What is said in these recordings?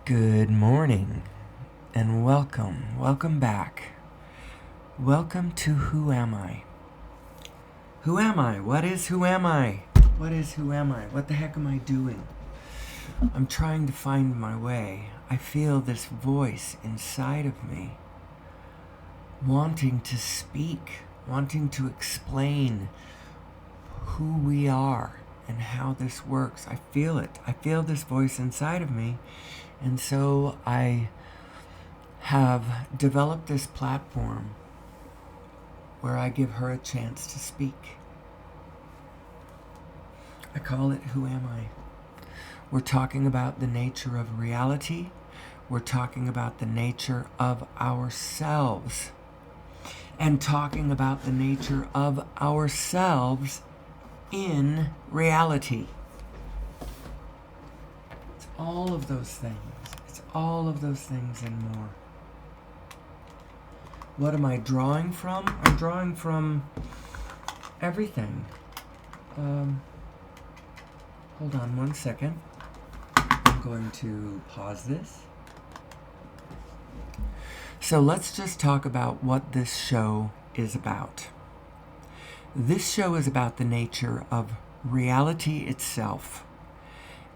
Good morning and welcome back. Welcome to Who Am I? Who am I? What is who am I? What is who am I? What the heck am I doing? I'm trying to find my way. I feel this voice inside of me wanting to speak, wanting to explain who we are and how this works. I feel it. I feel this voice inside of me. And so I have developed this platform where I give her a chance to speak. I call it Who Am I? We're talking about the nature of reality. We're talking about the nature of ourselves. And talking about the nature of ourselves in reality. It's all of those things. It's all of those things and more. What am I drawing from? I'm drawing from everything. Hold on one second. I'm going to pause this. So let's just talk about what this show is about. This show is about the nature of reality itself,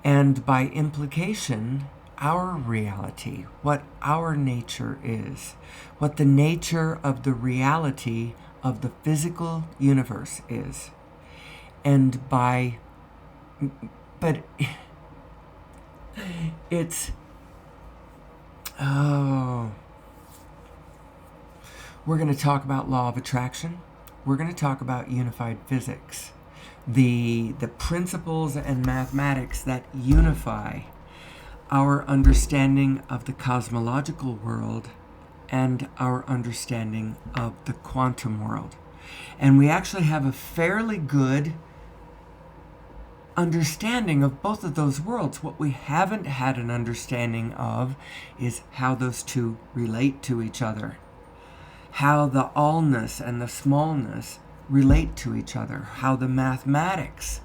and by implication, our reality, what our nature is, what the nature of the reality of the physical universe is. And but it's, we're going to talk about law of attraction. We're going to talk about unified physics, the principles and mathematics that unify our understanding of the cosmological world and our understanding of the quantum world. And we actually have a fairly good understanding of both of those worlds. What we haven't had an understanding of is how those two relate to each other, how the allness and the smallness relate to each other, how the mathematics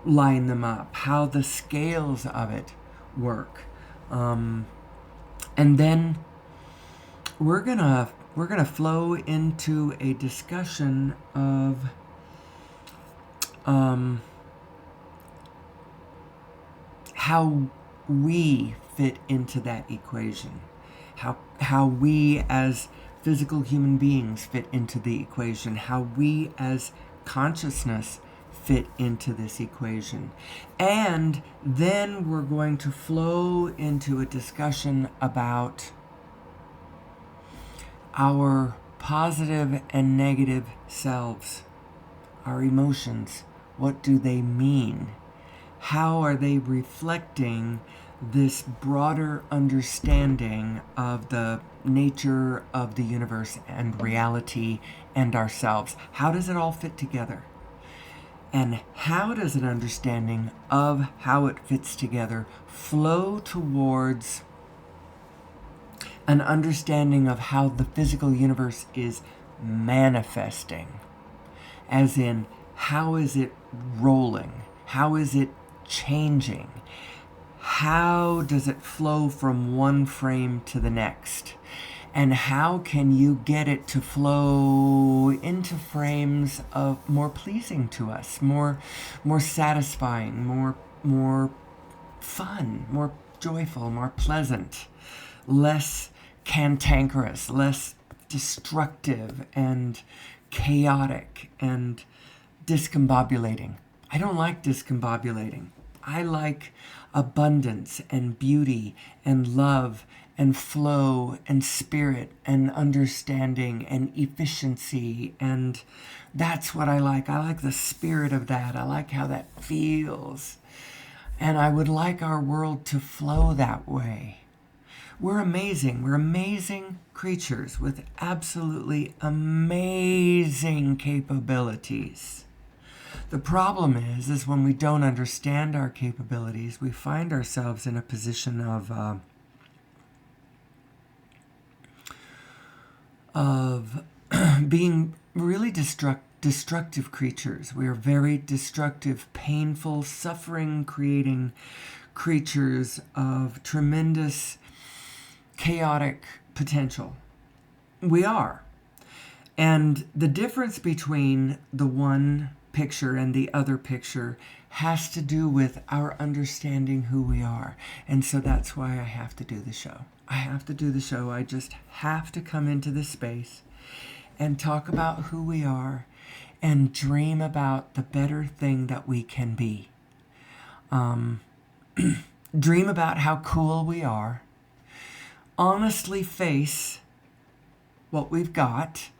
line them up, how the scales of it work. And then we're gonna flow into a discussion of how we fit into that equation, how we as physical human beings fit into the equation, how we as consciousness fit into this equation. And then we're going to flow into a discussion about our positive and negative selves, our emotions. What do they mean? How are they reflecting this broader understanding of the nature of the universe and reality and ourselves? How does it all fit together? And how does an understanding of how it fits together flow towards an understanding of how the physical universe is manifesting? As in, how is it rolling? How is it changing? How does it flow from one frame to the next? And how can you get it to flow into frames of more pleasing to us, more satisfying, more fun, more joyful, more pleasant, less cantankerous, less destructive and chaotic and discombobulating? I don't like discombobulating. I like abundance and beauty and love and flow and spirit and understanding and efficiency. And that's what I like. I like the spirit of that. I like how that feels. And I would like our world to flow that way. We're amazing. We're amazing creatures with absolutely amazing capabilities. The problem is when we don't understand our capabilities, we find ourselves in a position of being really destructive creatures. We are very destructive, painful, suffering-creating creatures of tremendous chaotic potential. We are. And the difference between the one picture and the other picture has to do with our understanding who we are. And so that's why I have to do the show. I have to do the show. I just have to come into this space and talk about who we are and dream about the better thing that we can be. Dream about how cool we are. Honestly face what we've got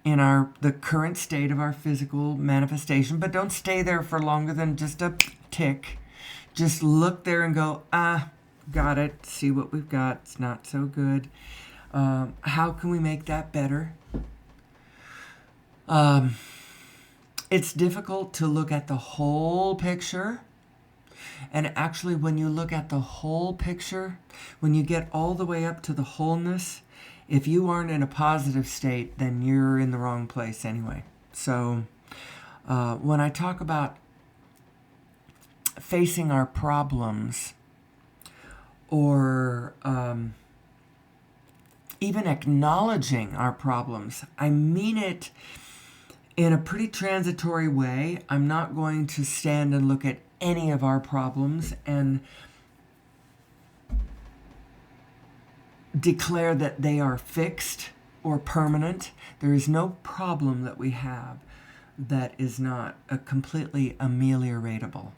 in the current state of our physical manifestation, but don't stay there for longer than just a tick. Just look there and go, got it, see what we've got, it's not so good. How can we make that better? It's difficult to look at the whole picture. And actually, when you look at the whole picture, when you get all the way up to the wholeness, if you aren't in a positive state, then you're in the wrong place anyway. So when I talk about facing our problems or even acknowledging our problems, I mean it in a pretty transitory way. I'm not going to stand and look at any of our problems and declare that they are fixed or permanent. There is no problem that we have that is not completely amelioratable.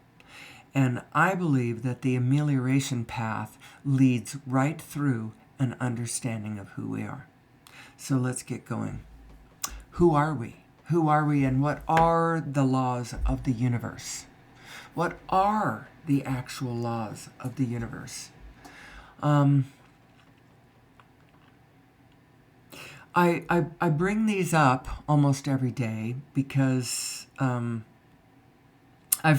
And I believe that the amelioration path leads right through an understanding of who we are. So let's get going. Who are we? Who are we, and what are the laws of the universe? What are the actual laws of the universe? I bring these up almost every day because I've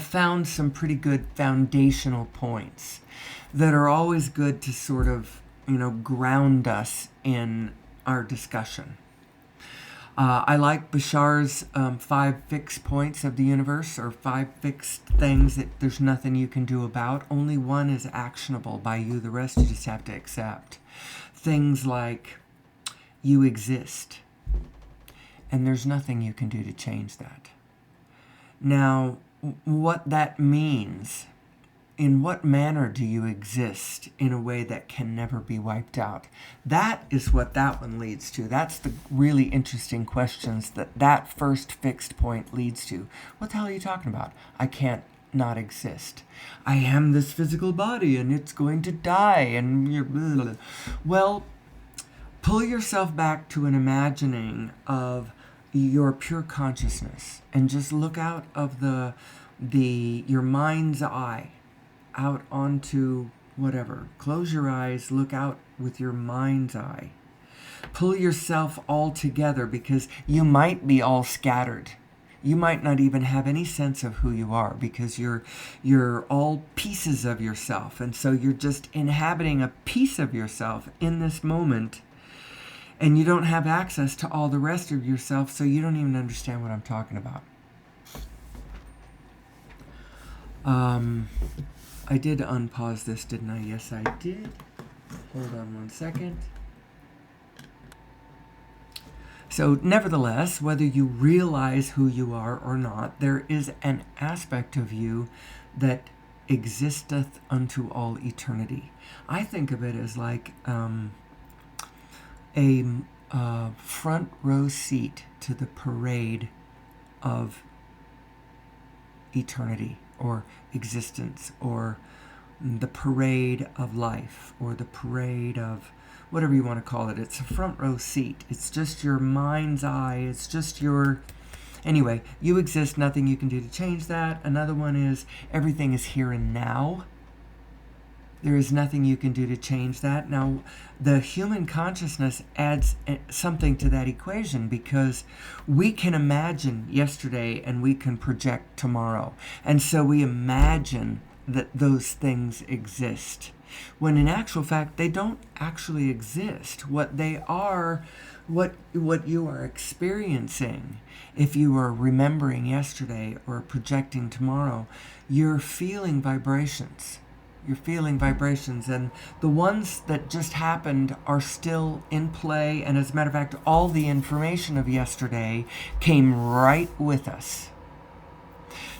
found some pretty good foundational points that are always good to sort of, ground us in our discussion. I like Bashar's 5 fixed points of the universe, or 5 fixed things that there's nothing you can do about. Only one is actionable by you. The rest you just have to accept. Things like you exist, and there's nothing you can do to change that. Now, what that means, in what manner do you exist in a way that can never be wiped out? That is what that one leads to. That's the really interesting questions that first fixed point leads to. What the hell are you talking about? I can't not exist. I am this physical body and it's going to die and you're... Blah, blah. Well, pull yourself back to an imagining of your pure consciousness and just look out of your mind's eye out onto whatever. Close your eyes, look out with your mind's eye. Pull yourself all together, because you might be all scattered. You might not even have any sense of who you are, because you're all pieces of yourself, and so you're just inhabiting a piece of yourself in this moment, and you don't have access to all the rest of yourself, so you don't even understand what I'm talking about. I did unpause this, didn't I? Yes, I did. Hold on one second. So, nevertheless, whether you realize who you are or not, there is an aspect of you that existeth unto all eternity. I think of it as like a front row seat to the parade of eternity, or existence, or the parade of life, or the parade of whatever you want to call it. It's a front row seat. It's just your mind's eye. It's just your... Anyway, you exist, nothing you can do to change that. Another one is everything is here and now. There is nothing you can do to change that. Now, the human consciousness adds something to that equation, because we can imagine yesterday and we can project tomorrow. And so we imagine that those things exist, when in actual fact they don't actually exist. What they are, what you are experiencing, if you are remembering yesterday or projecting tomorrow, you're feeling vibrations. You're feeling vibrations, and the ones that just happened are still in play. And as a matter of fact, all the information of yesterday came right with us.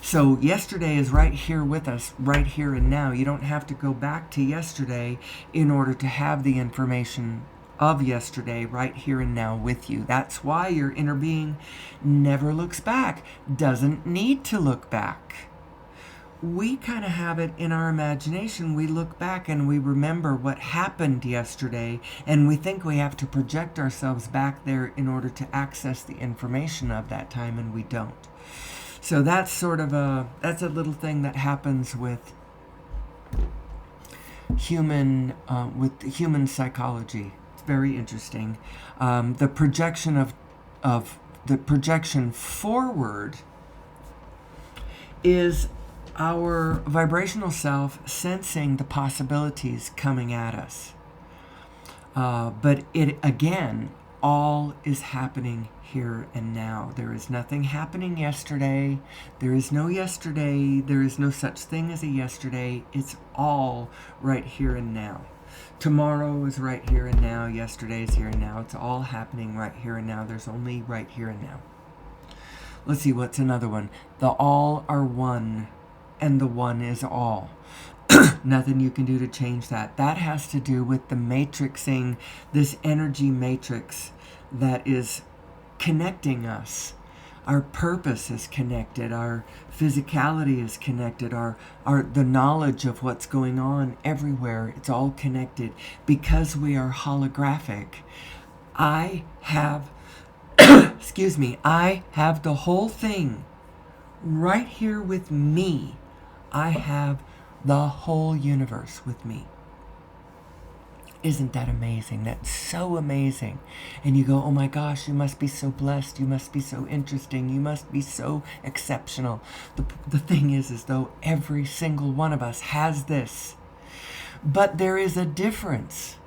So yesterday is right here with us, right here and now. You don't have to go back to yesterday in order to have the information of yesterday right here and now with you. That's why your inner being never looks back, doesn't need to look back. We kind of have it in our imagination. We look back and we remember what happened yesterday, and we think we have to project ourselves back there in order to access the information of that time, and we don't. So that's sort of that's a little thing that happens with human psychology. It's very interesting. The projection of the projection forward is our vibrational self sensing the possibilities coming at us. But it, again, all is happening here and now. There is nothing happening yesterday. There is no yesterday. There is no such thing as a yesterday. It's all right here and now. Tomorrow is right here and now. Yesterday is here and now. It's all happening right here and now. There's only right here and now. Let's see, what's another one? The all are one, and the one is all. Nothing you can do to change that. That has to do with the matrixing, this energy matrix that is connecting us. Our purpose is connected. Our physicality is connected. The knowledge of what's going on everywhere, it's all connected. Because we are holographic, I have I have the whole thing right here with me. I have the whole universe with me. Isn't that amazing? That's so amazing. And you go, oh my gosh, you must be so blessed. You must be so interesting. You must be so exceptional. The thing is though, every single one of us has this. But there is a difference.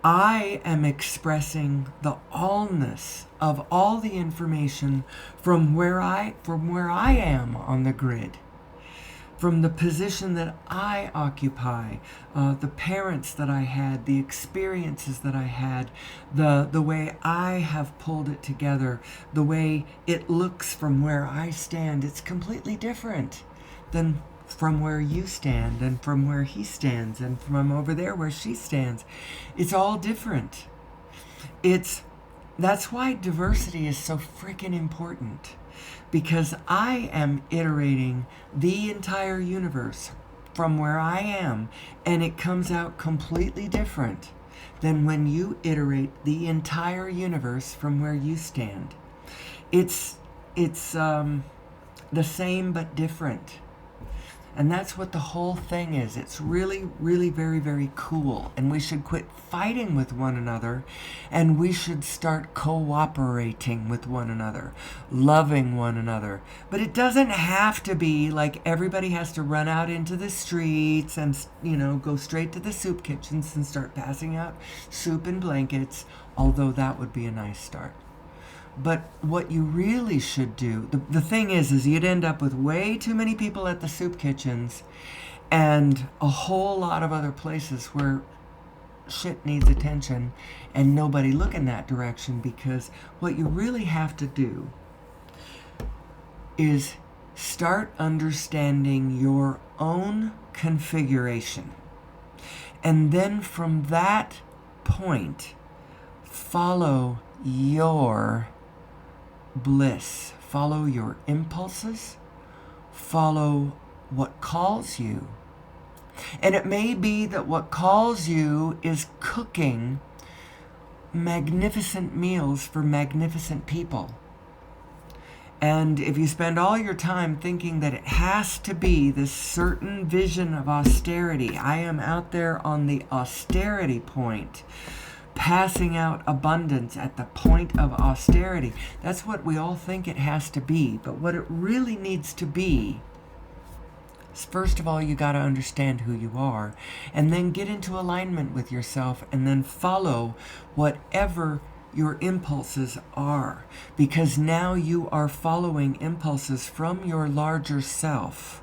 I am expressing the allness of all the information from where I am on the grid. From the position that I occupy, the parents that I had, the experiences that I had, the way I have pulled it together, the way it looks from where I stand, it's completely different than from where you stand, and from where he stands, and from over there where she stands. It's all different. That's why diversity is so freaking important. Because I am iterating the entire universe from where I am, and it comes out completely different than when you iterate the entire universe from where you stand. It's the same but different. And that's what the whole thing is. It's really, really very, very cool. And we should quit fighting with one another, and we should start cooperating with one another, loving one another. But it doesn't have to be like everybody has to run out into the streets and, go straight to the soup kitchens and start passing out soup and blankets, although that would be a nice start. But what you really should do, the thing is you'd end up with way too many people at the soup kitchens and a whole lot of other places where shit needs attention and nobody look in that direction, because what you really have to do is start understanding your own configuration. And then from that point, follow your bliss. Follow your impulses. Follow what calls you. And it may be that what calls you is cooking magnificent meals for magnificent people. And if you spend all your time thinking that it has to be this certain vision of austerity, I am out there on the austerity point, passing out abundance at the point of austerity. That's what we all think it has to be. But what it really needs to be is, first of all, you got to understand who you are, and then get into alignment with yourself, and then follow whatever your impulses are. Because now you are following impulses from your larger self,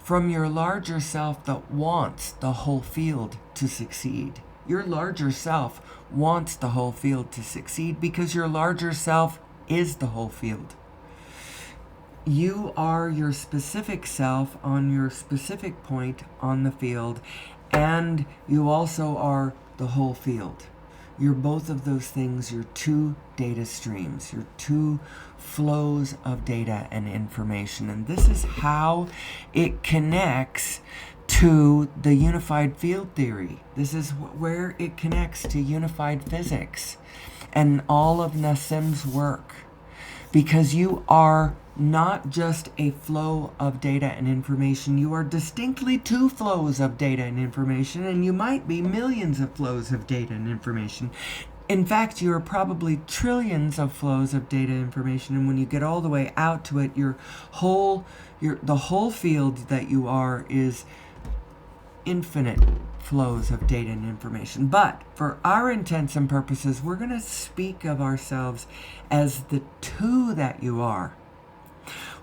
from your larger self that wants the whole field to succeed. Your larger self wants the whole field to succeed because your larger self is the whole field. You are your specific self on your specific point on the field, and you also are the whole field. You're both of those things. You're two data streams. You're two flows of data and information. And this is how it connects to the unified field theory. This is where it connects to unified physics and all of Nassim's work. Because you are not just a flow of data and information, you are distinctly two flows of data and information, and you might be millions of flows of data and information. In fact, you are probably trillions of flows of data and information, and when you get all the way out to it, the whole field that you are is infinite flows of data and information. But for our intents and purposes, we're going to speak of ourselves as the two that you are.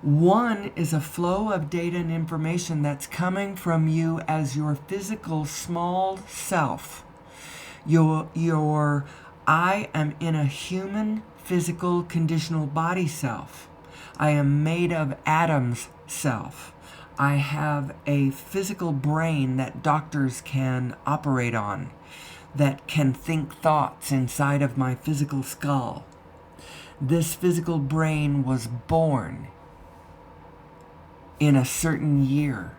One is a flow of data and information that's coming from you as your physical small self. I am in a human physical conditional body self. I am made of atoms self. I have a physical brain that doctors can operate on, that can think thoughts inside of my physical skull. This physical brain was born in a certain year,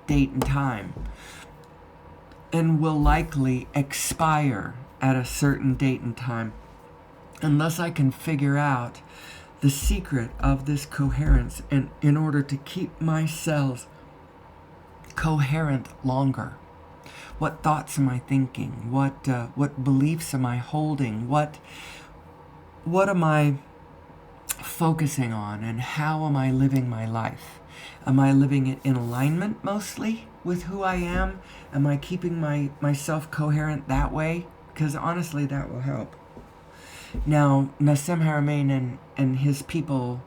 date and time, and will likely expire at a certain date and time, unless I can figure out the secret of this coherence, and in order to keep my cells coherent longer. What thoughts am I thinking? What beliefs am I holding? What am I focusing on, and how am I living my life? Am I living it in alignment mostly with who I am? Am I keeping myself coherent that way? Because honestly, that will help. Now, Nassim Haramein and his people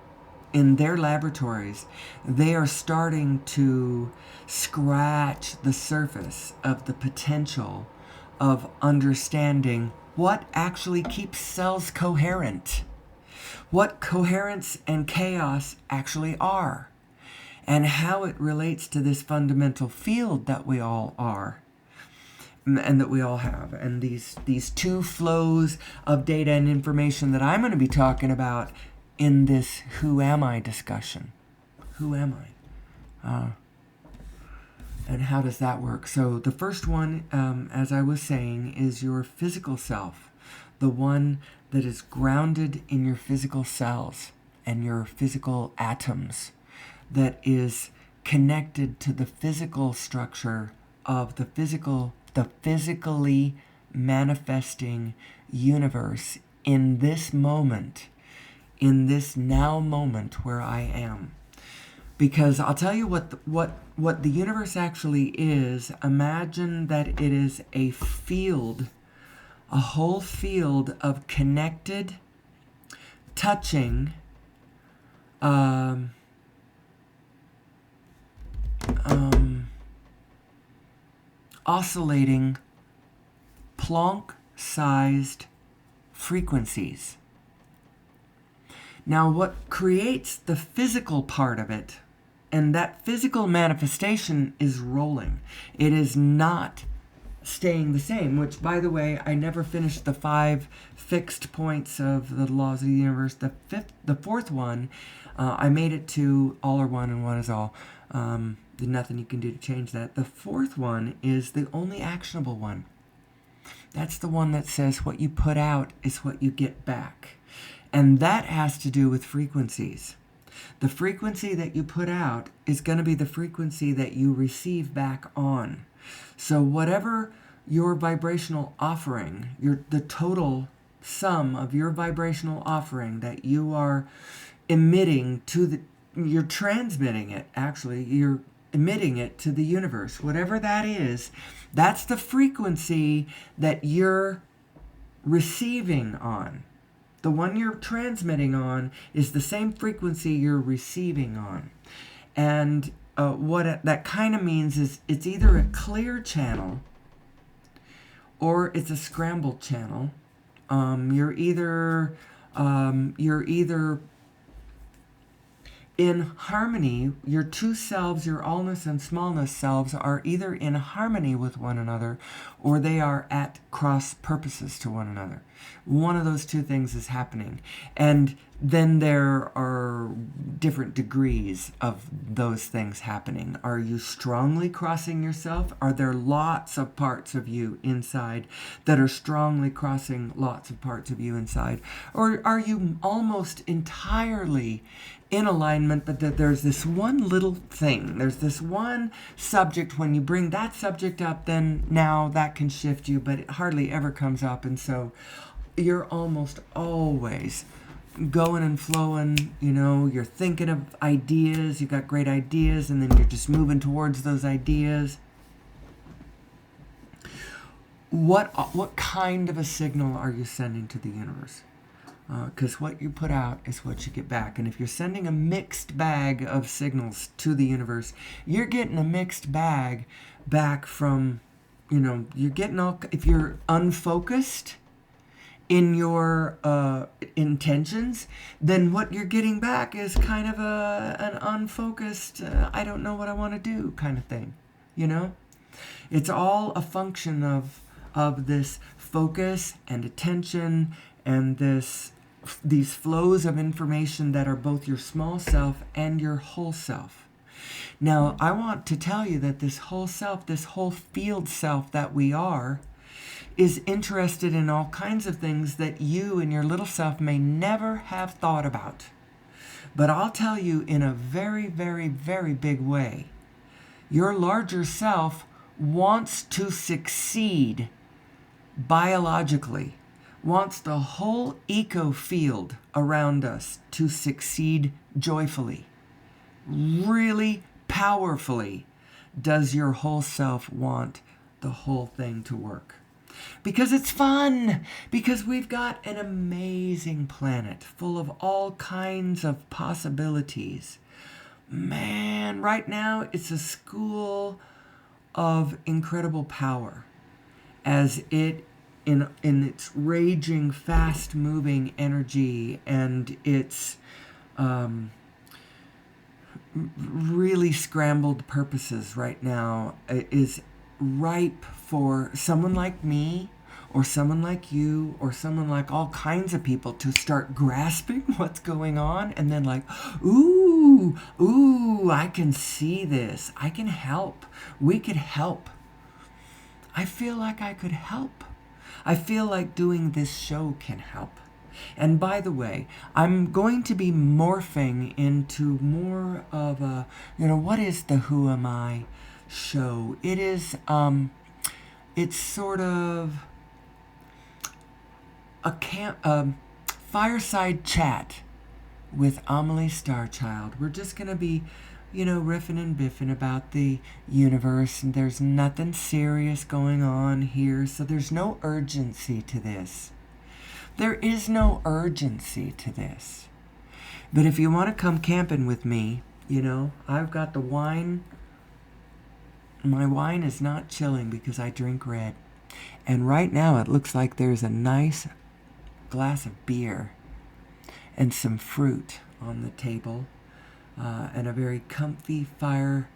in their laboratories, they are starting to scratch the surface of the potential of understanding what actually keeps cells coherent, what coherence and chaos actually are, and how it relates to this fundamental field that we all are and that we all have. And these two flows of data and information that I'm going to be talking about in this Who Am I discussion. Who am I? And how does that work? So the first one, as I was saying, is your physical self, the one that is grounded in your physical cells and your physical atoms, that is connected to the physical structure of the physically manifesting universe in this moment, in this now moment where I am. Because I'll tell you what the universe actually is. Imagine that it is a field, a whole field of connected, touching, oscillating, Planck-sized frequencies. Now, what creates the physical part of it, and that physical manifestation is rolling. It is not staying the same, which, by the way, I never finished the 5 fixed points of the laws of the universe. The fourth one, I made it to all are one and one is all. There's nothing you can do to change that. The fourth one is the only actionable one. That's the one that says what you put out is what you get back. And that has to do with frequencies. The frequency that you put out is going to be the frequency that you receive back on. So whatever your vibrational offering, the total sum of your vibrational offering that you are emitting you're transmitting it, actually, you're emitting it to the universe. Whatever that is, that's the frequency that you're receiving on. The one you're transmitting on is the same frequency you're receiving on. And that kind of means is it's either a clear channel or it's a scrambled channel. You're either in harmony. Your two selves, your allness and smallness selves, are either in harmony with one another or they are at cross purposes to one another. One of those two things is happening. And then there are different degrees of those things happening. Are you strongly crossing yourself? Are there lots of parts of you inside that are strongly crossing lots of parts of you inside? Or are you almost entirely in alignment, but that there's this one little thing, there's this one subject, when you bring that subject up, then now that can shift you, but it hardly ever comes up, and so you're almost always going and flowing, you're thinking of ideas, you've got great ideas, and then you're just moving towards those ideas. What kind of a signal are you sending to the universe? Because what you put out is what you get back. And if you're sending a mixed bag of signals to the universe, you're getting a mixed bag back from, you're getting all, if you're unfocused in your intentions, then what you're getting back is kind of an unfocused, I don't know what I want to do kind of thing, It's all a function of this focus and attention and these flows of information that are both your small self and your whole self. Now, I want to tell you that this whole self, this whole field self that we are, is interested in all kinds of things that you and your little self may never have thought about. But I'll tell you in a very, very, very big way, your larger self wants to succeed biologically, wants the whole eco field around us to succeed joyfully. Really powerfully does your whole self want the whole thing to work. Because it's fun. Because we've got an amazing planet full of all kinds of possibilities. Man, right now it's a school of incredible power as it in its raging, fast-moving energy and its really scrambled purposes right now is ripe for someone like me or someone like you or someone like all kinds of people to start grasping what's going on and then like, ooh, I can see this. I can help. We could help. I feel like I could help. I feel like doing this show can help. And by the way, I'm going to be morphing into more of a, what is the Who Am I show? It is, it's sort of a fireside chat with Amelie Starchild. We're just going to be, riffing and biffing about the universe, and there's nothing serious going on here, so there's no urgency to this. There is no urgency to this. But if you want to come camping with me, I've got the wine. My wine is not chilling because I drink red. And right now it looks like there's a nice glass of beer and some fruit on the table. And a very comfy fire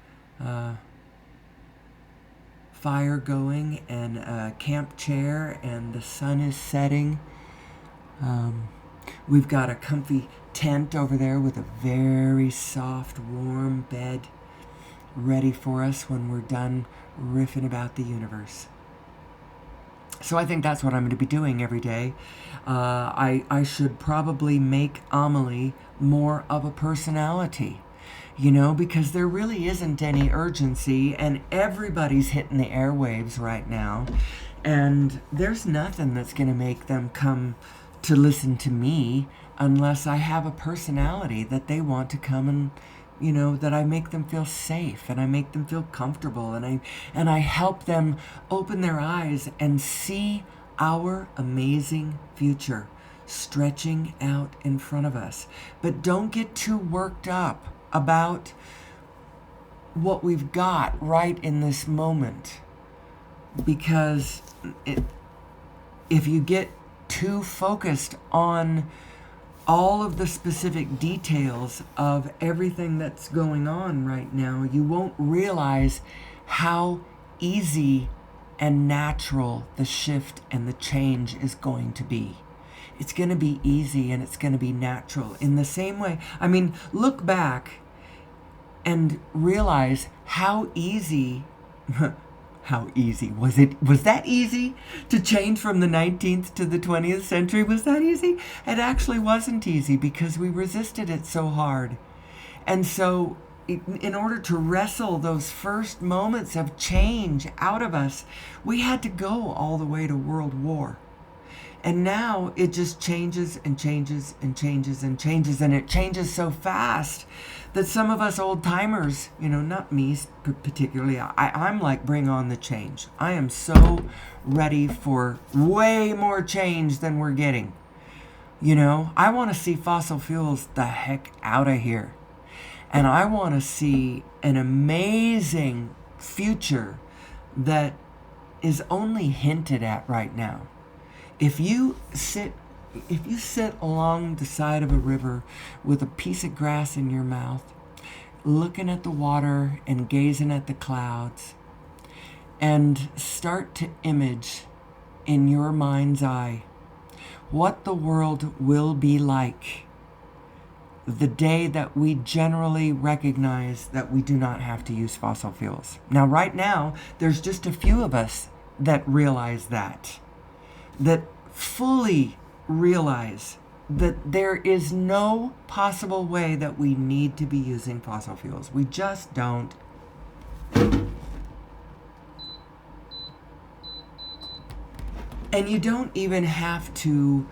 going and a camp chair, and the sun is setting. We've got a comfy tent over there with a very soft, warm bed ready for us when we're done riffing about the universe. So I think that's what I'm going to be doing every day. I should probably make Amelie more of a personality, because there really isn't any urgency and everybody's hitting the airwaves right now. And there's nothing that's going to make them come to listen to me unless I have a personality that they want to come and, that I make them feel safe and I make them feel comfortable and I help them open their eyes and see our amazing future stretching out in front of us. But don't get too worked up about what we've got right in this moment. Because if you get too focused on all of the specific details of everything that's going on right now, you won't realize how easy and natural the shift and the change is going to be. It's going to be easy and it's going to be natural in the same way. I mean, look back and realize how easy how easy was it? Was that easy to change from the 19th to the 20th century? Was that easy? It actually wasn't easy because we resisted it so hard. And so in order to wrestle those first moments of change out of us, we had to go all the way to World War. And now it just changes and changes and changes and changes, and it changes so fast that some of us old timers, not me particularly, I'm like, bring on the change. I am so ready for way more change than we're getting. I want to see fossil fuels the heck out of here. And I want to see an amazing future that is only hinted at right now. If you sit along the side of a river with a piece of grass in your mouth, looking at the water and gazing at the clouds, and start to image in your mind's eye what the world will be like the day that we generally recognize that we do not have to use fossil fuels. Now, right now, there's just a few of us that realize that fully realize that there is no possible way that we need to be using fossil fuels. We just don't. And you don't even have to,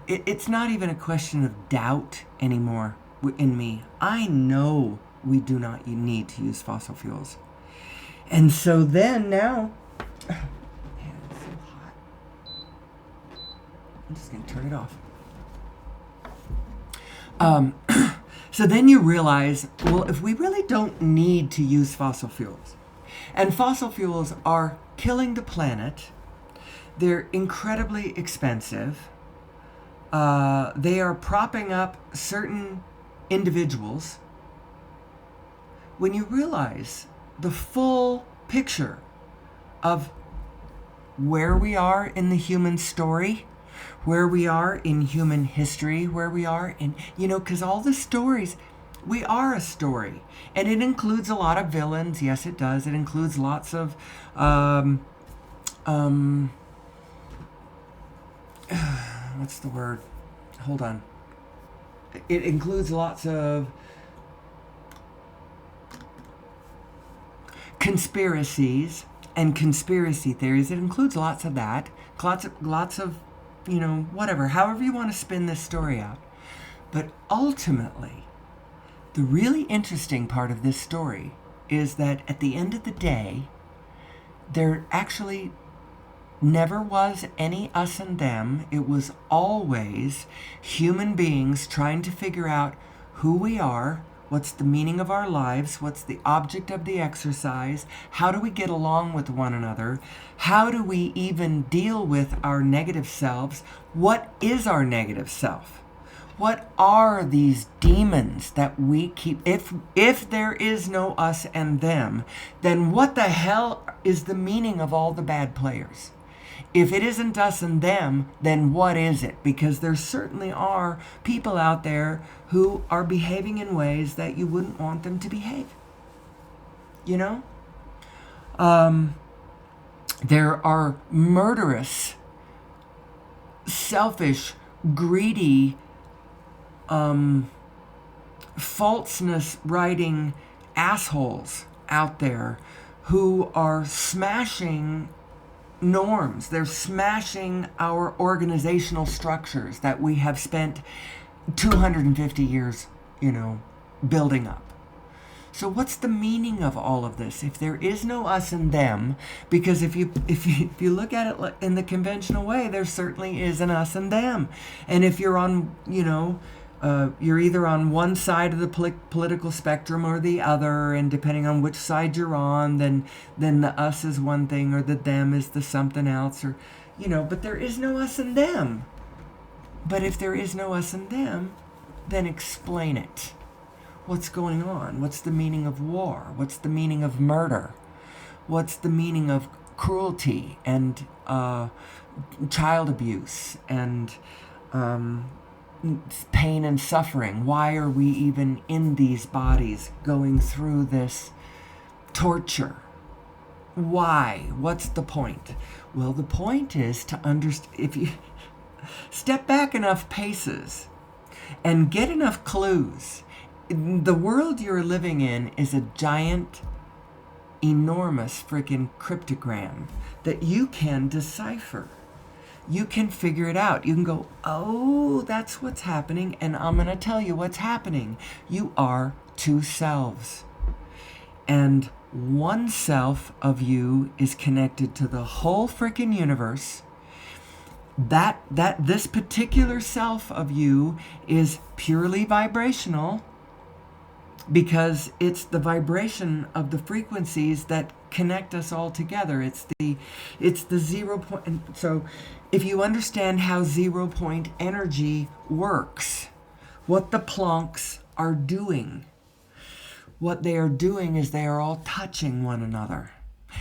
it's not even a question of doubt anymore in me. I know we do not need to use fossil fuels. And so then now, man, it's so hot. I'm just going to turn it off. So then you realize, well, if we really don't need to use fossil fuels, and fossil fuels are killing the planet, they're incredibly expensive, they are propping up certain individuals, when you realize the full picture of where we are in the human story, where we are in human history, where we are in, because all the stories, we are a story. And it includes a lot of villains. Yes, it does. It includes lots of, what's the word? Hold on. It includes lots of conspiracies and conspiracy theories. It includes lots of that. Lots of whatever, however you want to spin this story out. But ultimately, the really interesting part of this story is that at the end of the day, there actually never was any us and them. It was always human beings trying to figure out who we are, what's the meaning of our lives, what's the object of the exercise, how do we get along with one another, how do we even deal with our negative selves, what is our negative self? What are these demons that we keep? If there is no us and them, then what the hell is the meaning of all the bad players? If it isn't us and them, then what is it? Because there certainly are people out there who are behaving in ways that you wouldn't want them to behave. There are murderous, selfish, greedy, falseness writing assholes out there who are smashing norms. They're smashing our organizational structures that we have spent 250 years, building up. So what's the meaning of all of this? If there is no us and them, because if you look at it in the conventional way, there certainly is an us and them. And if you're on, You're either on one side of the political spectrum or the other, and depending on which side you're on, then the us is one thing or the them is the something else, or but there is no us and them. But if there is no us and them, then explain it. What's going on? What's the meaning of war? What's the meaning of murder? What's the meaning of cruelty and child abuse and pain and suffering? Why are we even in these bodies going through this torture? Why? What's the point? Well, the point is to understand. If you step back enough paces and get enough clues, the world you're living in is a giant, enormous freaking cryptogram that you can decipher. You can figure it out. You can go, oh, that's what's happening, and I'm going to tell you what's happening. You are two selves. And one self of you is connected to the whole freaking universe. This particular self of you is purely vibrational, because it's the vibration of the frequencies that connect us all together. It's the 0 point. So if you understand how 0 point energy works, what the Plancks are doing, what they are doing is they are all touching one another.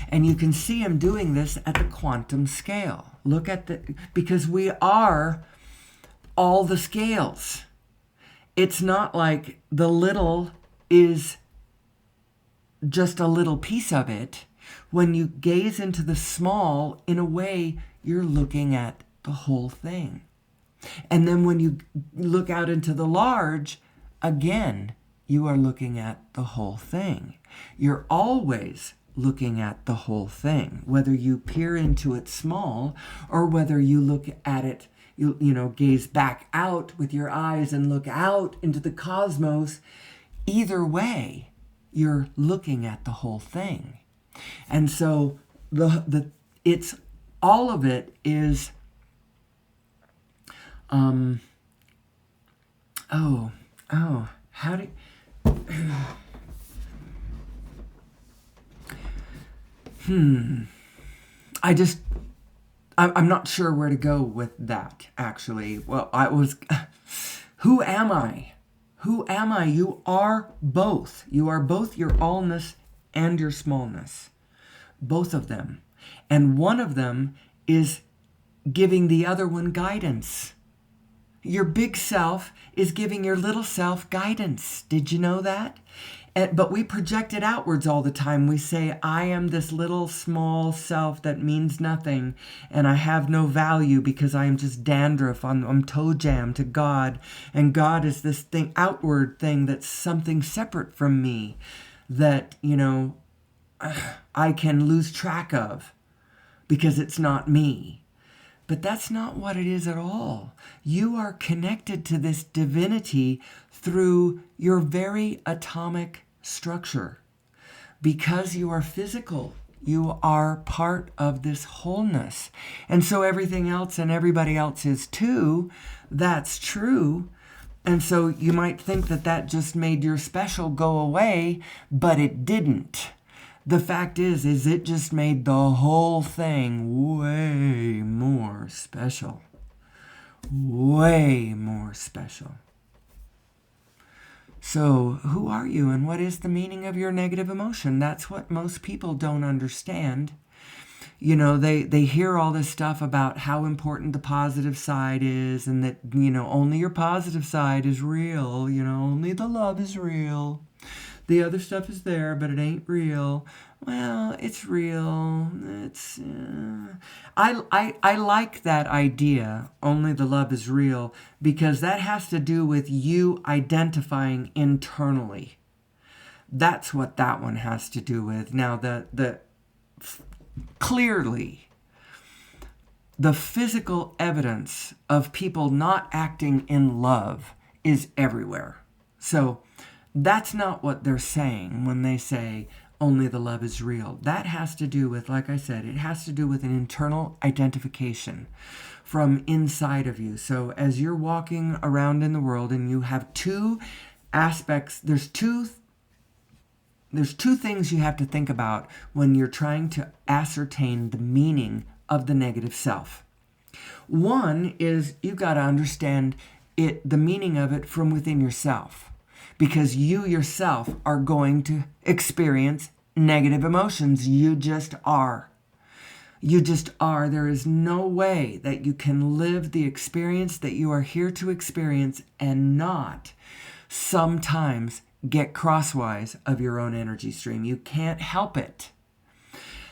And you can see them doing this at the quantum scale. Look at because we are all the scales. It's not like the little is just a little piece of it. When you gaze into the small, in a way, you're looking at the whole thing. And then when you look out into the large, again, you are looking at the whole thing. You're always looking at the whole thing, whether you peer into it small or whether you look at it, gaze back out with your eyes and look out into the cosmos. Either way, you're looking at the whole thing. And so it's all of it is how do I'm not sure where to go with that, actually. Well, who am I? Who am I? You are both. You are both your allness and your smallness. Both of them. And one of them is giving the other one guidance. Your big self is giving your little self guidance. Did you know that? But we project it outwards all the time. We say, I am this little small self that means nothing, and I have no value because I am just dandruff. I'm toe jam to God, and God is this thing, outward thing that's something separate from me that, I can lose track of because it's not me. But that's not what it is at all. You are connected to this divinity through your very atomic structure. Because you are physical, you are part of this wholeness. And so everything else and everybody else is too. That's true. And so you might think that just made your special go away, but it didn't. The fact is it just made the whole thing way more special. Way more special. So, who are you and what is the meaning of your negative emotion? That's what most people don't understand. They hear all this stuff about how important the positive side is, and that, only your positive side is real. Only the love is real. The other stuff is there, but it ain't real. Well, it's real. It's I like that idea, only the love is real, because that has to do with you identifying internally. That's what that one has to do with. Now, clearly, the physical evidence of people not acting in love is everywhere. So that's not what they're saying when they say only the love is real. That has to do with, like I said, it has to do with an internal identification from inside of you. So as you're walking around in the world and you have two aspects, there's two things you have to think about when you're trying to ascertain the meaning of the negative self. One is you've got to understand the meaning of it from within yourself, because you yourself are going to experience negative emotions. You just are. You just are. There is no way that you can live the experience that you are here to experience and not sometimes get crosswise of your own energy stream. You can't help it.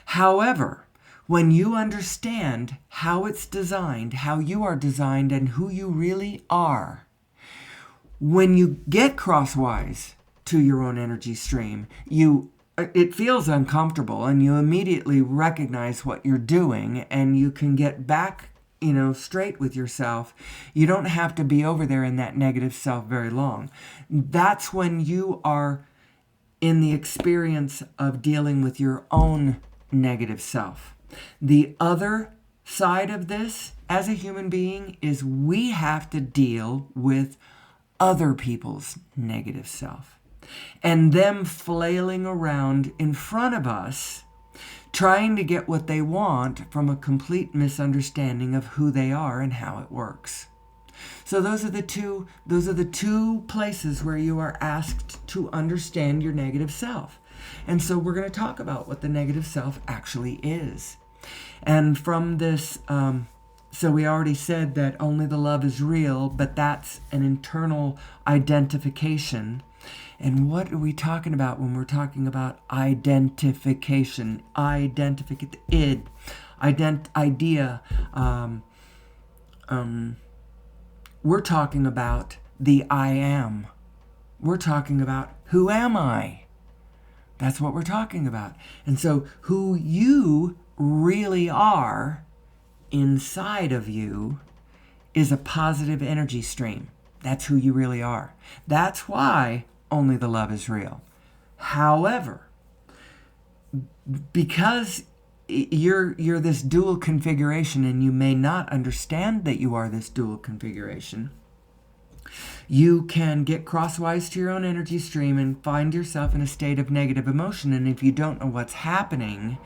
However, when you understand how it's designed, how you are designed, and who you really are, when you get crosswise to your own energy stream, it feels uncomfortable, and you immediately recognize what you're doing, and you can get back, straight with yourself. You don't have to be over there in that negative self very long. That's when you are in the experience of dealing with your own negative self. The other side of this, as a human being, is we have to deal with other people's negative self and them flailing around in front of us, trying to get what they want from a complete misunderstanding of who they are and how it works. So those are the two places where you are asked to understand your negative self. And so we're going to talk about what the negative self actually is. And from this, so we already said that only the love is real, but that's an internal identification. And what are we talking about when we're talking about identification? Idea. We're talking about the I am. We're talking about who am I? That's what we're talking about. And so who you really are inside of you is a positive energy stream. That's who you really are. That's why only the love is real. However, because you're this dual configuration and you may not understand that you are this dual configuration, you can get crosswise to your own energy stream and find yourself in a state of negative emotion. And if you don't know what's happening,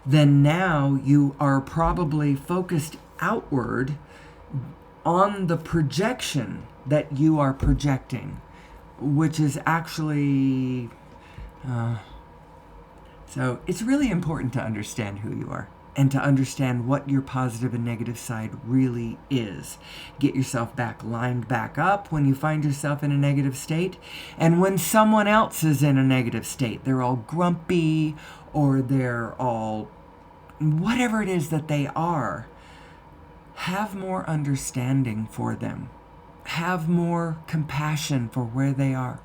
then now you are probably focused outward on the projection that you are projecting, which is actually... So it's really important to understand who you are and to understand what your positive and negative side really is. Get yourself lined back up when you find yourself in a negative state. And when someone else is in a negative state, they're all grumpy or they're all whatever it is that they are, have more understanding for them. Have more compassion for where they are.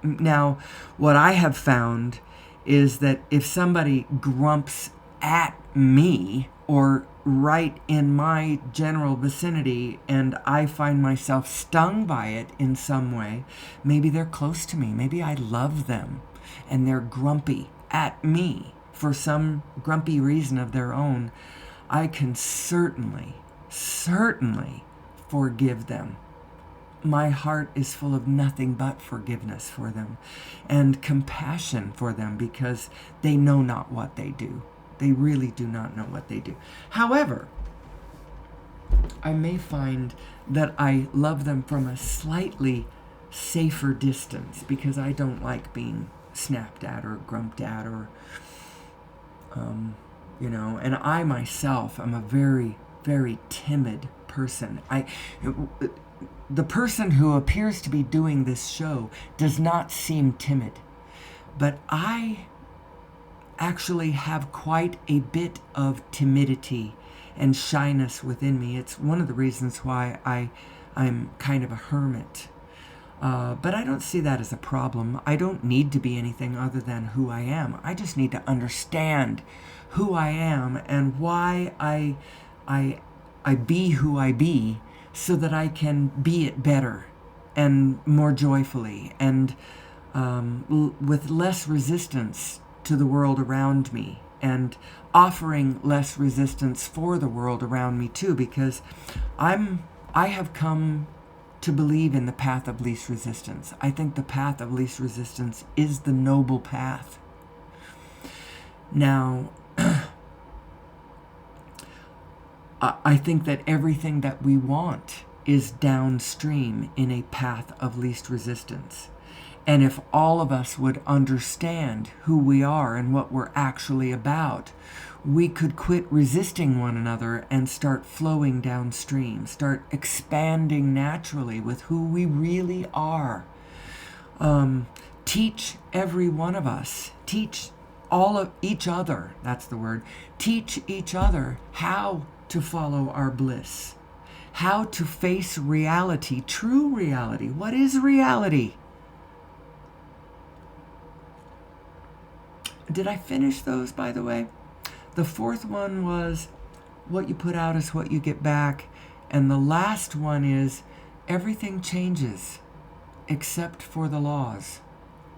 Now, what I have found is that if somebody grumps at me or right in my general vicinity and I find myself stung by it in some way, maybe they're close to me, maybe I love them and they're grumpy at me for some grumpy reason of their own, I can certainly forgive them. My heart is full of nothing but forgiveness for them and compassion for them because they know not what they do. They really do not know what they do. However, I may find that I love them from a slightly safer distance because I don't like being snapped at or grumped at or, and I myself am a very, very timid person. The person who appears to be doing this show does not seem timid, but I actually have quite a bit of timidity and shyness within me. It's one of the reasons why I'm kind of a hermit. But I don't see that as a problem. I don't need to be anything other than who I am. I just need to understand who I am and why I be who I be, so that I can be it better and more joyfully and with less resistance to the world around me and offering less resistance for the world around me too, because I have come to believe in the path of least resistance. I think the path of least resistance is the noble path. Now, I think that everything that we want is downstream in a path of least resistance. And if all of us would understand who we are and what we're actually about, we could quit resisting one another and start flowing downstream, start expanding naturally with who we really are. Teach every one of us, teach all of each other, that's the word, teach each other how to follow our bliss, how to face reality, true reality. What is reality? Did I finish those, by the way? The fourth one was what you put out is what you get back. And the last one is everything changes except for the laws.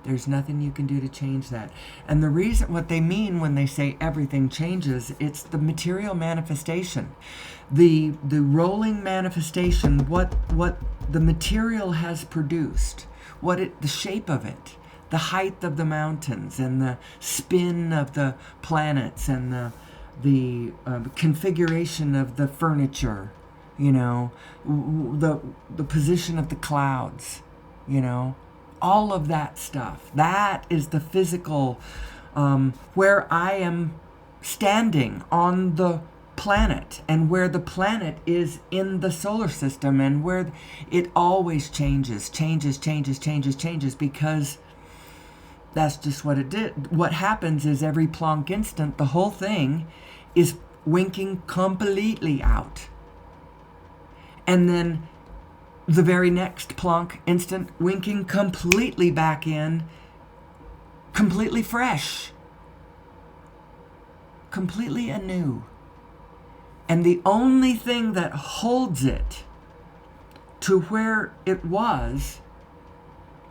There's nothing you can do to change that. And the reason, what they mean when they say everything changes, it's the material manifestation. The rolling manifestation, what the material has produced, the shape of it, the height of the mountains and the spin of the planets and the configuration of the furniture, the position of the clouds, all of that stuff. That is the physical, where I am standing on the planet and where the planet is in the solar system and where it always changes because that's just what it did. What happens is every Planck instant, the whole thing is winking completely out. And then the very next Planck instant, winking completely back in, completely fresh, completely anew. And the only thing that holds it to where it was,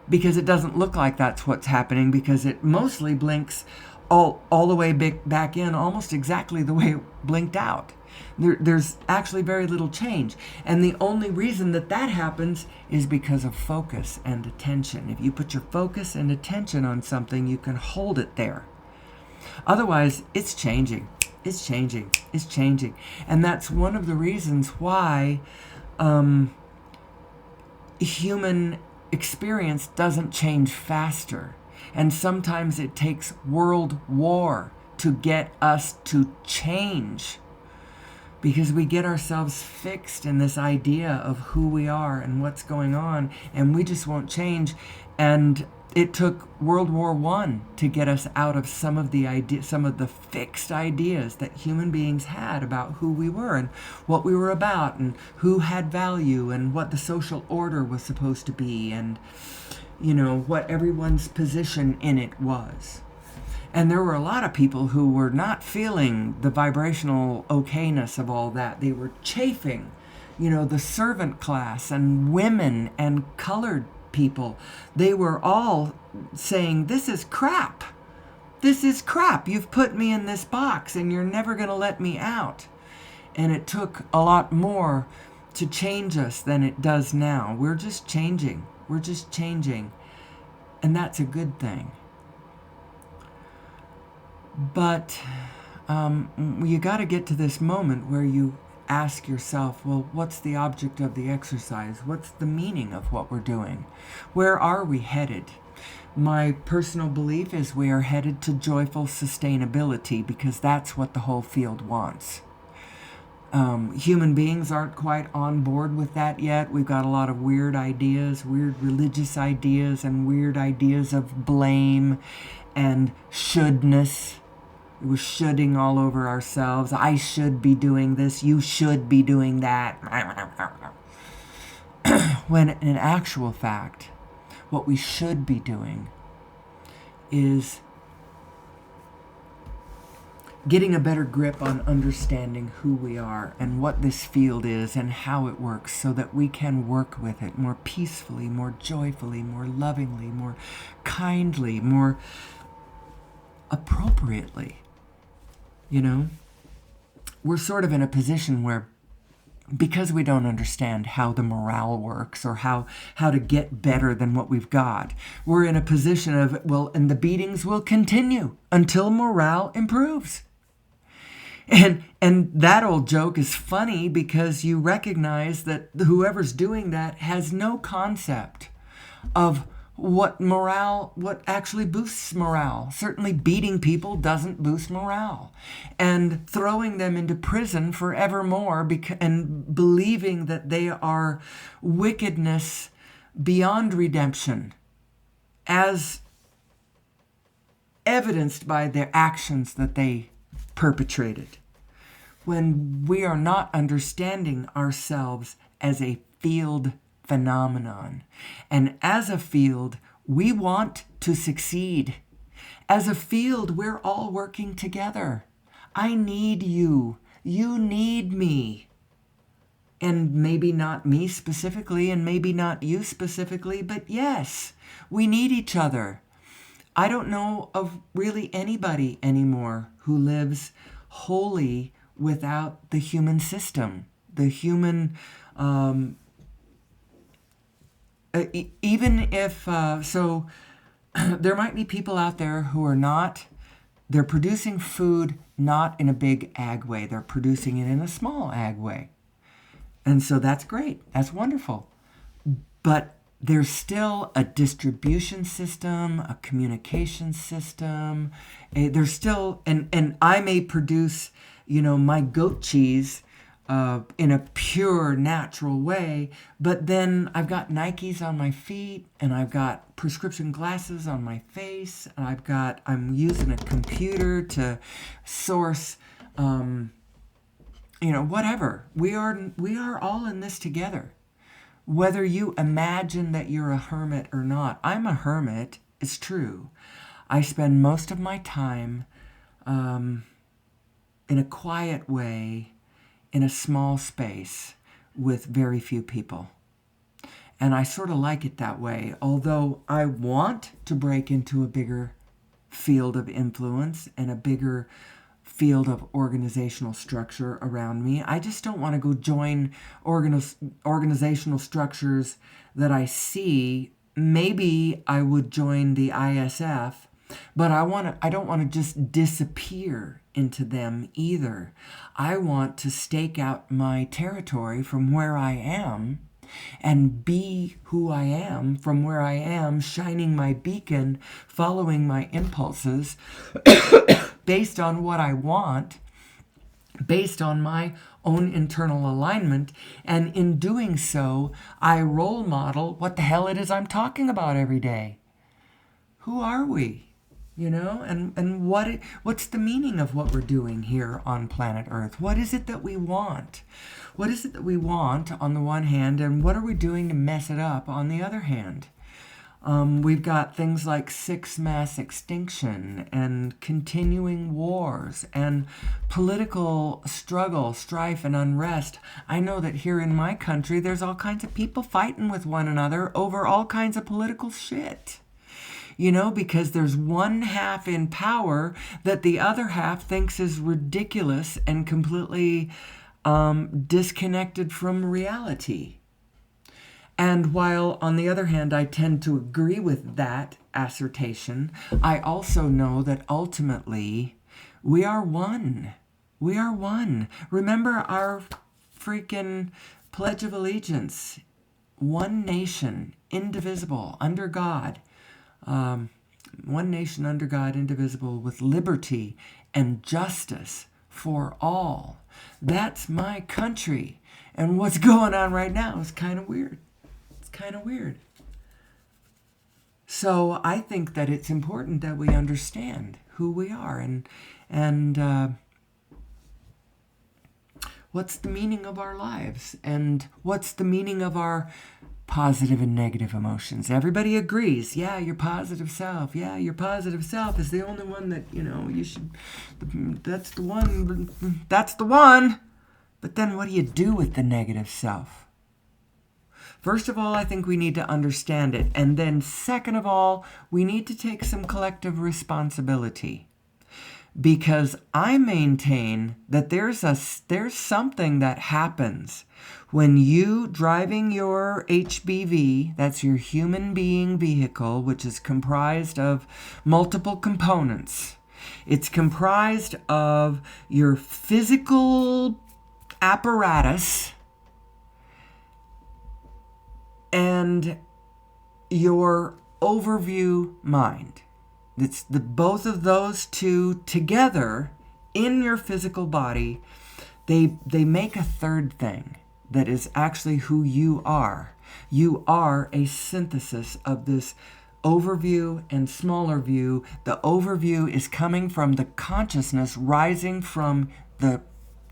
because it doesn't look like that's what's happening, because it mostly blinks all the way back in, almost exactly the way it blinked out. There's actually very little change. And the only reason that happens is because of focus and attention. If you put your focus and attention on something, you can hold it there. Otherwise, it's changing. It's changing. It's changing. And that's one of the reasons why human experience doesn't change faster. And sometimes it takes world war to get us to change, because we get ourselves fixed in this idea of who we are and what's going on, and we just won't change. And it took World War I to get us out of some of the fixed ideas that human beings had about who we were and what we were about and who had value and what the social order was supposed to be and, what everyone's position in it was. And there were a lot of people who were not feeling the vibrational okayness of all that. They were chafing, the servant class and women and colored people. They were all saying, this is crap. This is crap. You've put me in this box and you're never going to let me out. And it took a lot more to change us than it does now. We're just changing. We're just changing. And that's a good thing. But you got to get to this moment where you ask yourself, well, what's the object of the exercise? What's the meaning of what we're doing? Where are we headed? My personal belief is we are headed to joyful sustainability, because that's what the whole field wants. Human beings aren't quite on board with that yet. We've got a lot of weird ideas, weird religious ideas, and weird ideas of blame and shouldness. We're shoulding all over ourselves. I should be doing this. You should be doing that. When in actual fact, what we should be doing is getting a better grip on understanding who we are and what this field is and how it works, so that we can work with it more peacefully, more joyfully, more lovingly, more kindly, more appropriately. You know, we're sort of in a position where, because we don't understand how the morale works or how to get better than what we've got, we're in a position of, well, and the beatings will continue until morale improves. And that old joke is funny because you recognize that whoever's doing that has no concept of what actually boosts morale. Certainly beating people doesn't boost morale. And throwing them into prison forevermore and believing that they are wickedness beyond redemption, as evidenced by their actions that they perpetrated. When we are not understanding ourselves as a field phenomenon. And as a field, we want to succeed. As a field, we're all working together. I need you. You need me. And maybe not me specifically, and maybe not you specifically, but yes, we need each other. I don't know of really anybody anymore who lives wholly without the human system, the human even if, so there might be people out there who are not, they're producing food not in a big ag way. They're producing it in a small ag way. And so that's great. That's wonderful. But there's still a distribution system, a communication system. There's still, and I may produce, my goat cheese in a pure, natural way, but then I've got Nikes on my feet, and I've got prescription glasses on my face, and I'm using a computer to source, whatever. We are all in this together. Whether you imagine that you're a hermit or not, I'm a hermit, it's true. I spend most of my time in a quiet way, in a small space with very few people. And I sort of like it that way, although I want to break into a bigger field of influence and a bigger field of organizational structure around me. I just don't want to go join organizational structures that I see. Maybe I would join the ISF, but I don't want to just disappear into them either. I want to stake out my territory from where I am and be who I am from where I am, shining my beacon, following my impulses based on what I want, based on my own internal alignment. And in doing so, I role model what the hell it is I'm talking about every day. Who are we? And what's the meaning of what we're doing here on planet Earth? What is it that we want? What is it that we want on the one hand, and what are we doing to mess it up on the other hand? We've got things like 6 mass extinction and continuing wars and political struggle, strife, and unrest. I know that here in my country, there's all kinds of people fighting with one another over all kinds of political shit. Because there's one half in power that the other half thinks is ridiculous and completely disconnected from reality. And while, on the other hand, I tend to agree with that assertion, I also know that ultimately we are one. We are one. Remember our freaking Pledge of Allegiance. One nation, indivisible, under God. One nation under God, indivisible, with liberty and justice for all. That's my country. And what's going on right now is kind of weird. It's kind of weird. So I think that it's important that we understand who we are and what's the meaning of our lives and what's the meaning of our positive and negative emotions. Everybody agrees. Yeah, your positive self. Yeah, your positive self is the only one that, you should, that's the one. That's the one. But then what do you do with the negative self? First of all, I think we need to understand it. And then second of all, we need to take some collective responsibility. because I maintain that there's something that happens when you driving your HBV, that's your human being vehicle, which is comprised of multiple components. It's comprised of your physical apparatus and your overview mind. It's both of those two together in your physical body. They make a third thing that is actually who you are. You are a synthesis of this overview and smaller view. The overview is coming from the consciousness rising from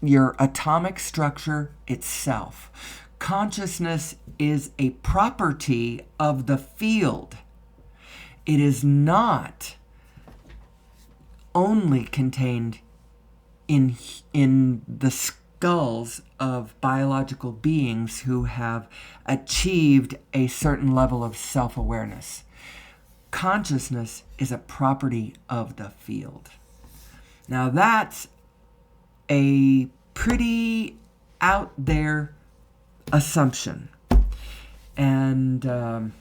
your atomic structure itself. Consciousness is a property of the field. It is not only contained in the skulls of biological beings who have achieved a certain level of self-awareness. Consciousness is a property of the field. Now that's a pretty out there assumption. And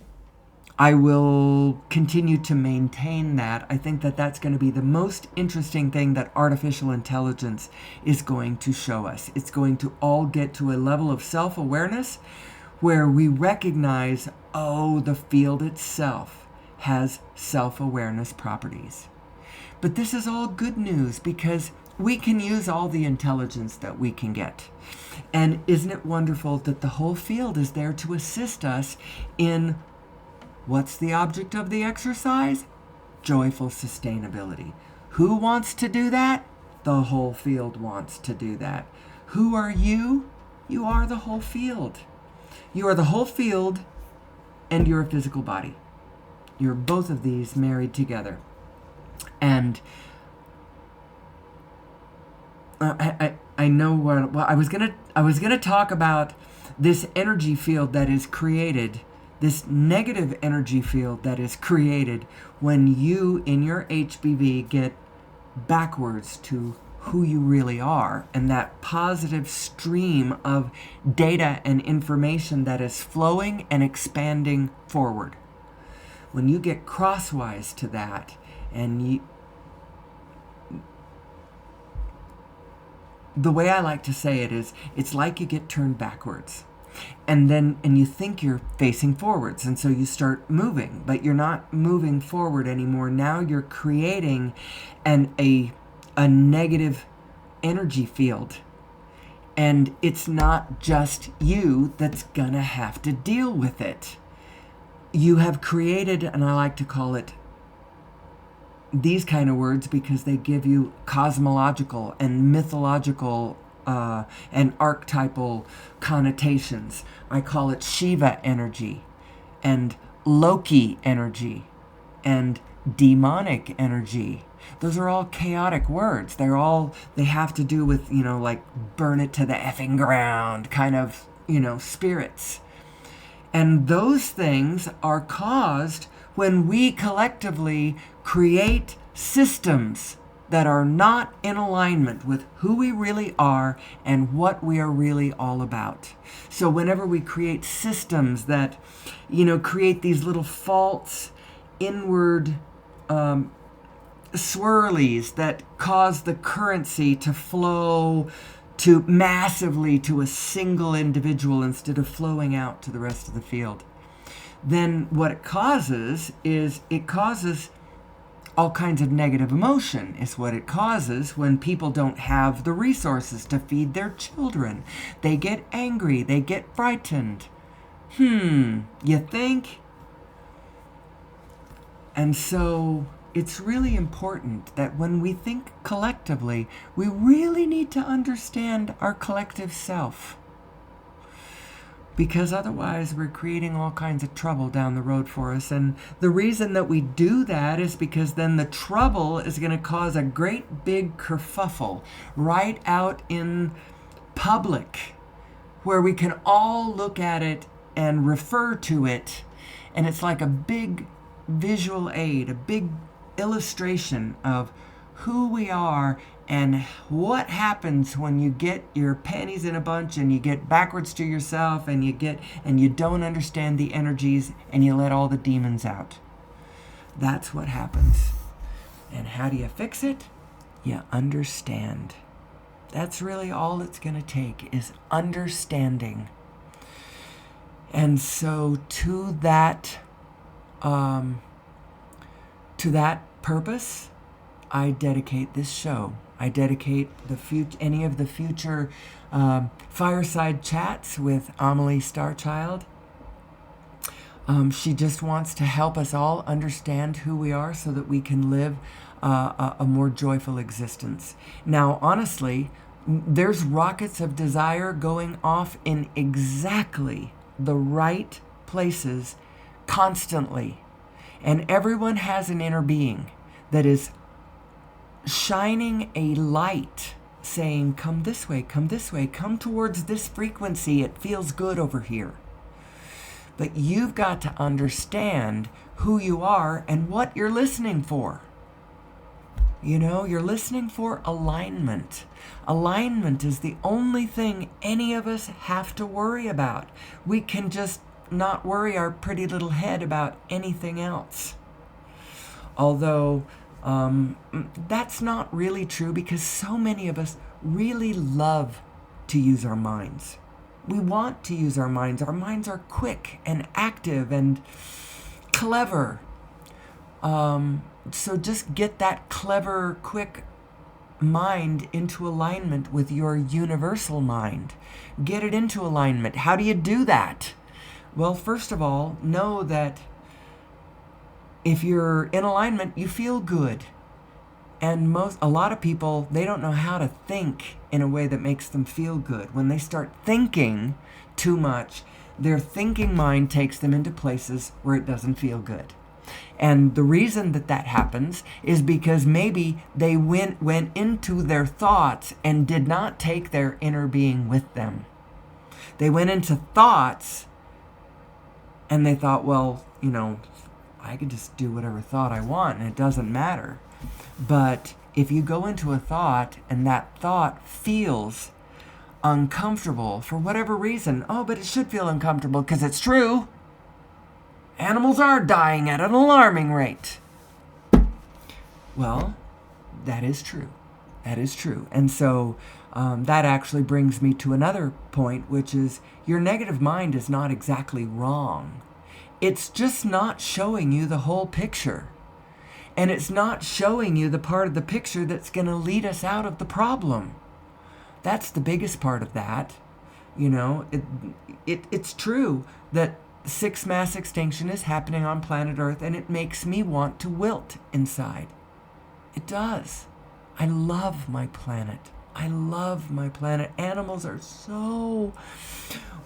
I will continue to maintain that. I think that that's going to be the most interesting thing that artificial intelligence is going to show us. It's going to all get to a level of self-awareness where we recognize, oh, the field itself has self-awareness properties. But this is all good news because we can use all the intelligence that we can get. And isn't it wonderful that the whole field is there to assist us in what's the object of the exercise? Joyful sustainability. Who wants to do that? The whole field wants to do that. Who are you? You are the whole field. You are the whole field and you're a physical body. You're both of these married together. And I know what I was gonna talk about this energy field that is created, this negative energy field that is created when you in your HBV get backwards to who you really are, and that positive stream of data and information that is flowing and expanding forward. When you get crosswise to that, and the way I like to say it is, it's like you get turned backwards. And you think you're facing forwards, and so you start moving, but you're not moving forward anymore. Now you're creating a negative energy field, and it's not just you that's gonna have to deal with it. You have created, and I like to call it these kind of words because they give you cosmological and mythological and archetypal connotations. I call it Shiva energy and Loki energy and demonic energy. Those are all chaotic words. They have to do with, like burn it to the effing ground kind of, spirits. And those things are caused when we collectively create systems that are not in alignment with who we really are and what we are really all about. So whenever we create systems that, create these little false inward swirlies that cause the currency to flow to massively to a single individual instead of flowing out to the rest of the field, then what it causes is all kinds of negative emotion is what it causes when people don't have the resources to feed their children. They get angry. They get frightened. You think? And so it's really important that when we think collectively, we really need to understand our collective self. Because otherwise we're creating all kinds of trouble down the road for us. And the reason that we do that is because then the trouble is going to cause a great big kerfuffle right out in public where we can all look at it and refer to it. And it's like a big visual aid, a big illustration of who we are and what happens when you get your panties in a bunch and you get backwards to yourself and you don't understand the energies and you let all the demons out. That's what happens. And how do you fix it? You understand. That's really all it's going to take, is understanding. And so to that purpose, I dedicate this show. I dedicate any of the future fireside chats with Amelie Starchild. She just wants to help us all understand who we are so that we can live a more joyful existence. Now, honestly, there's rockets of desire going off in exactly the right places constantly. And everyone has an inner being that is shining a light saying, come this way, come towards this frequency. It feels good over here. But you've got to understand who you are and what you're listening for. You know, you're listening for alignment. Alignment is the only thing any of us have to worry about. We can just not worry our pretty little head about anything else. Although that's not really true, because so many of us really love to use our minds. We want to use our minds. Our minds are quick and active and clever. So just get that clever, quick mind into alignment with your universal mind. Get it into alignment. How do you do that? Well, first of all, know that if you're in alignment, you feel good. And a lot of people, they don't know how to think in a way that makes them feel good. When they start thinking too much, their thinking mind takes them into places where it doesn't feel good. And the reason that happens is because maybe they went into their thoughts and did not take their inner being with them. They went into thoughts and they thought, well, you know, I could just do whatever thought I want and it doesn't matter. But if you go into a thought and that thought feels uncomfortable for whatever reason, but it should feel uncomfortable because it's true. Animals are dying at an alarming rate. Well, that is true. That is true. And so that actually brings me to another point, which is your negative mind is not exactly wrong. It's just not showing you the whole picture. And it's not showing you the part of the picture that's going to lead us out of the problem. That's the biggest part of that. You know, it's true that 6 mass extinction is happening on planet Earth, and it makes me want to wilt inside. It does. I love my planet. I love my planet. Animals are so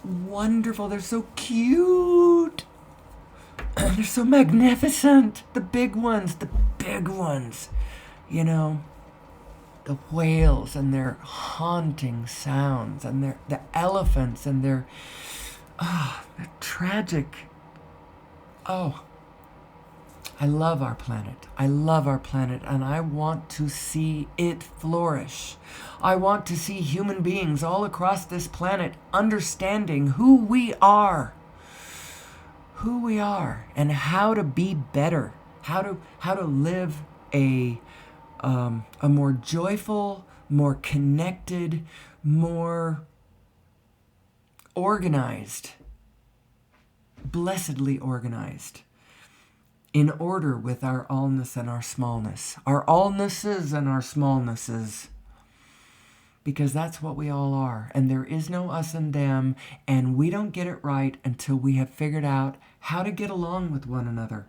wonderful. They're so cute. They're so magnificent. The big ones. You know, the whales and their haunting sounds, and the elephants and their tragic. I love our planet. I love our planet, and I want to see it flourish. I want to see human beings all across this planet understanding who we are, and how to be better, how to live a more joyful, more connected, more organized, blessedly organized, in order with our allness and our smallness, our allnesses and our smallnesses, because that's what we all are. And there is no us and them, and we don't get it right until we have figured out how to get along with one another.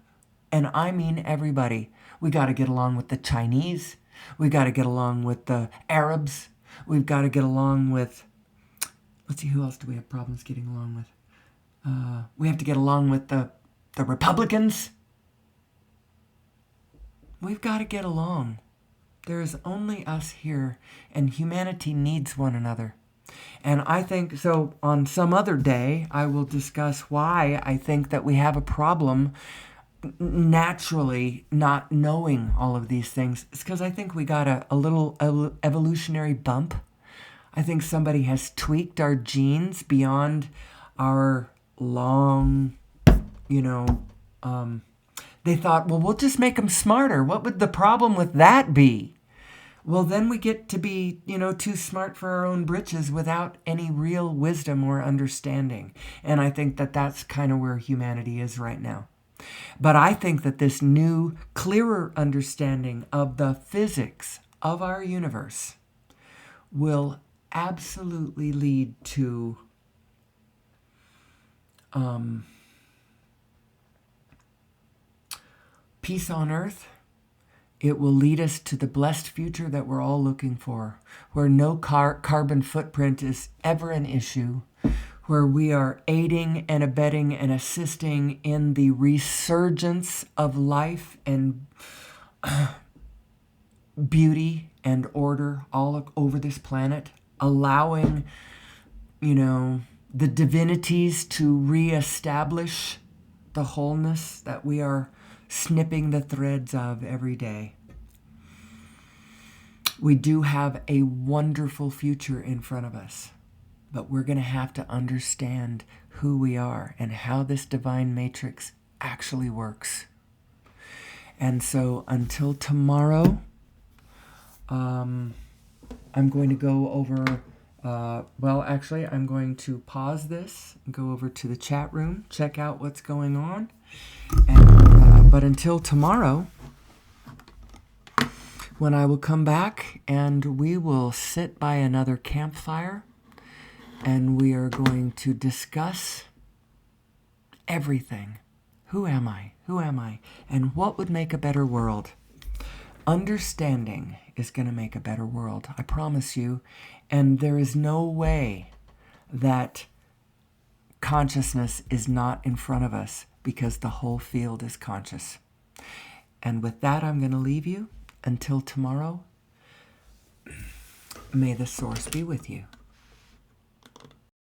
And I mean everybody. We got to get along with the Chinese. We got to get along with the Arabs. We've got to get along with, let's see, who else do we have problems getting along with? We have to get along with the Republicans. We've got to get along. There is only us here, and humanity needs one another. And I think, so on some other day, I will discuss why I think that we have a problem naturally not knowing all of these things. It's because I think we got a little evolutionary bump. I think somebody has tweaked our genes beyond our long, you know, they thought, well, we'll just make them smarter. What would the problem with that be? Well, then we get to be, too smart for our own britches without any real wisdom or understanding. And I think that that's kind of where humanity is right now. But I think that this new, clearer understanding of the physics of our universe will absolutely lead to peace on earth. It will lead us to the blessed future that we're all looking for, where no carbon footprint is ever an issue, where we are aiding and abetting and assisting in the resurgence of life and beauty and order all over this planet, allowing, the divinities to reestablish the wholeness that we are snipping the threads of every day. We do have a wonderful future in front of us, but we're going to have to understand who we are and how this divine matrix actually works. And so until tomorrow, I'm going to go over, I'm going to pause this and go over to the chat room, check out what's going on. And, but until tomorrow, when I will come back and we will sit by another campfire and we are going to discuss everything. Who am I? Who am I? And what would make a better world? Understanding is going to make a better world, I promise you. And there is no way that consciousness is not in front of us, because the whole field is conscious. And with that, I'm going to leave you until tomorrow. May the source be with you.